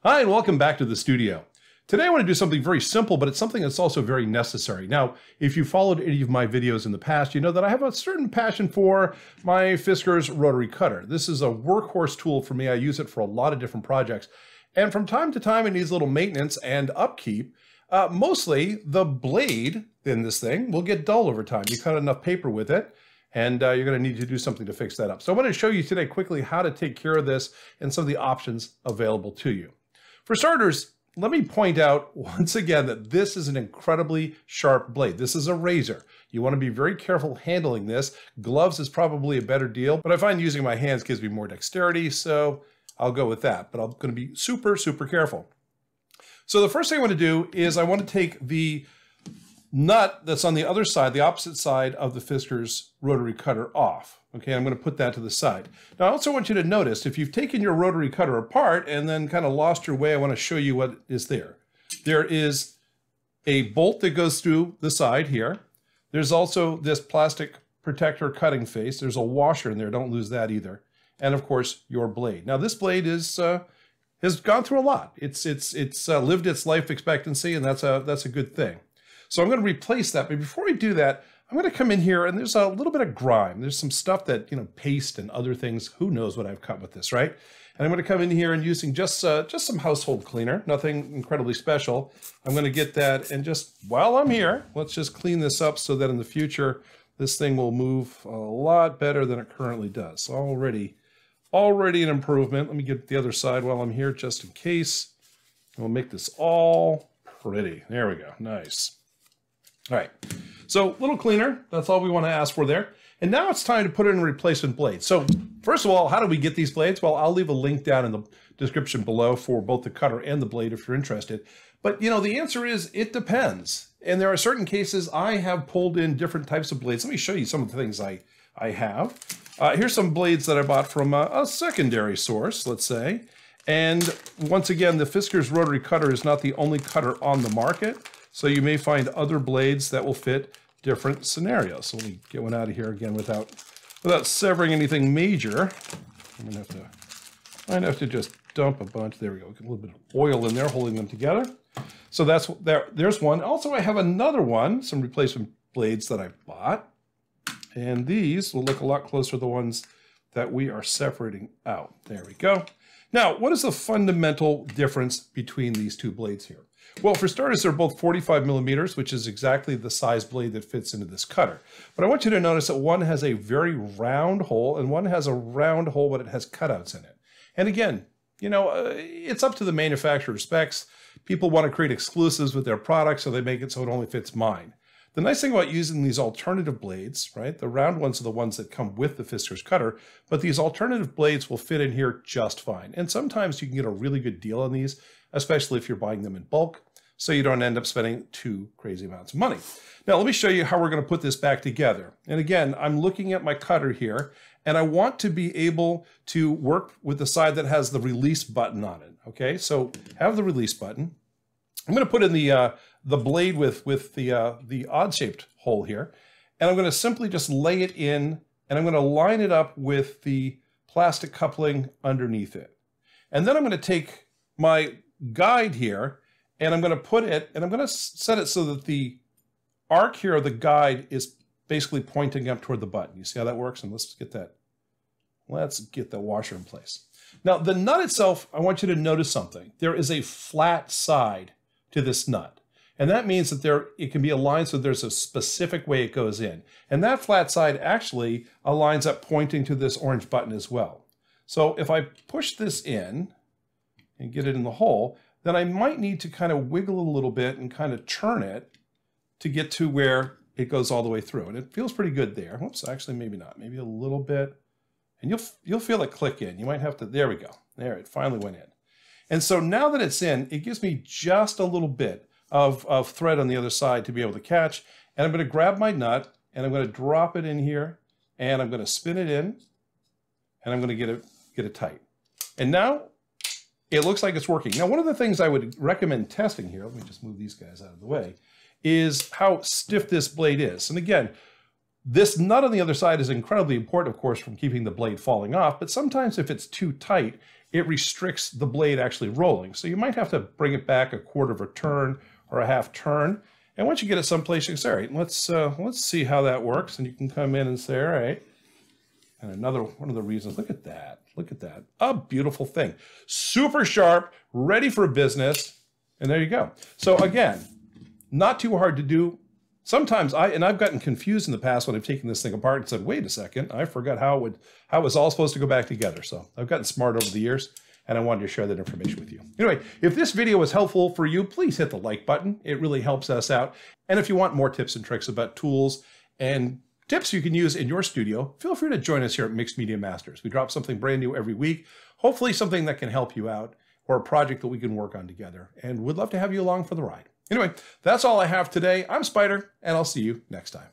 Hi, and welcome back to the studio. Today I want to do something very simple, but it's something that's also very necessary. Now, if you followed any of my videos in the past, you know that I have a certain passion for my Fisker's rotary cutter. This is a workhorse tool for me. I use it for a lot of different projects. And from time to time, it needs a little maintenance and upkeep. Mostly, the blade in this thing will get dull over time. You cut enough paper with it, and you're going to need to do something to fix that up. So I want to show you today quickly how to take care of this and some of the options available to you. For starters, let me point out once again that this is an incredibly sharp blade. This is a razor. You want to be very careful handling this. Gloves is probably a better deal, but I find using my hands gives me more dexterity, so I'll go with that. But I'm going to be super, super careful. So the first thing I want to do is I want to take the nut that's on the other side, the opposite side of the Fisker's rotary cutter off. Okay, I'm going to put that to the side. Now, I also want you to notice if you've taken your rotary cutter apart and then kind of lost your way, I want to show you what is there. There is a bolt that goes through the side here. There's also this plastic protector cutting face. There's a washer in there. Don't lose that either. And of course, your blade. Now, this blade has gone through a lot. It's lived its life expectancy, and that's a good thing. So I'm going to replace that. But before I do that, I'm going to come in here and there's a little bit of grime. There's some stuff that, paste and other things. Who knows what I've cut with this, right? And I'm going to come in here and using just some household cleaner, nothing incredibly special. I'm going to get that, and just while I'm here, let's just clean this up so that in the future, this thing will move a lot better than it currently does. Already an improvement. Let me get the other side while I'm here just in case. We'll make this all pretty. There we go. Nice. All right. So a little cleaner, that's all we want to ask for there. And now it's time to put in a replacement blade. So first of all, how do we get these blades? Well, I'll leave a link down in the description below for both the cutter and the blade if you're interested. But the answer is it depends. And there are certain cases I have pulled in different types of blades. Let me show you some of the things I have. Here's some blades that I bought from a secondary source, let's say. And once again, the Fisker's rotary cutter is not the only cutter on the market. So you may find other blades that will fit different scenarios. So let me get one out of here again without severing anything major. I'm gonna have to just dump a bunch. There we go. Get a little bit of oil in there, holding them together. So there's one. Also, I have another one, some replacement blades that I bought. And these will look a lot closer to the ones that we are separating out. There we go. Now, what is the fundamental difference between these two blades here? Well, for starters, they're both 45 millimeters, which is exactly the size blade that fits into this cutter. But I want you to notice that one has a very round hole and one has a round hole, but it has cutouts in it. And again, it's up to the manufacturer's specs. People want to create exclusives with their products, so they make it so it only fits mine. The nice thing about using these alternative blades, right? The round ones are the ones that come with the Fisker's cutter, but these alternative blades will fit in here just fine. And sometimes you can get a really good deal on these, especially if you're buying them in bulk, so you don't end up spending too crazy amounts of money. Now, let me show you how we're going to put this back together. And again, I'm looking at my cutter here, and I want to be able to work with the side that has the release button on it. Okay, so have the release button. I'm going to put in the blade with the odd-shaped hole here, and I'm going to simply just lay it in, and I'm going to line it up with the plastic coupling underneath it. And then I'm going to take my guide here, and I'm going to put it, and I'm going to set it so that the arc here of the guide is basically pointing up toward the button. You see how that works? And let's get the washer in place. Now, the nut itself, I want you to notice something. There is a flat side to this nut. And that means that it can be aligned so there's a specific way it goes in. And that flat side actually aligns up pointing to this orange button as well. So if I push this in and get it in the hole, then I might need to kind of wiggle a little bit and kind of turn it to get to where it goes all the way through. And it feels pretty good there. Whoops, actually maybe not, maybe a little bit. And you'll feel it click in. You might have to, there we go. There, it finally went in. And so now that it's in, it gives me just a little bit of thread on the other side to be able to catch. And I'm going to grab my nut and I'm going to drop it in here and I'm going to spin it in and I'm going to get it tight. And now it looks like it's working. Now, one of the things I would recommend testing here, let me just move these guys out of the way, is how stiff this blade is. And again, this nut on the other side is incredibly important, of course, from keeping the blade falling off, but sometimes if it's too tight, it restricts the blade actually rolling. So you might have to bring it back a quarter of a turn or a half turn. And once you get it someplace, you can say, all right, let's see how that works. And you can come in and say, all right. And another one of the reasons, look at that. Look at that. A beautiful thing. Super sharp, ready for business. And there you go. So again, not too hard to do. Sometimes I've gotten confused in the past when I've taken this thing apart and said, wait a second, I forgot how it was all supposed to go back together. So I've gotten smart over the years, and I wanted to share that information with you. Anyway, if this video was helpful for you, please hit the like button. It really helps us out. And if you want more tips and tricks about tools and tips you can use in your studio, feel free to join us here at Mixed Media Masters. We drop something brand new every week, hopefully something that can help you out or a project that we can work on together. And we'd love to have you along for the ride. Anyway, that's all I have today. I'm Spider, and I'll see you next time.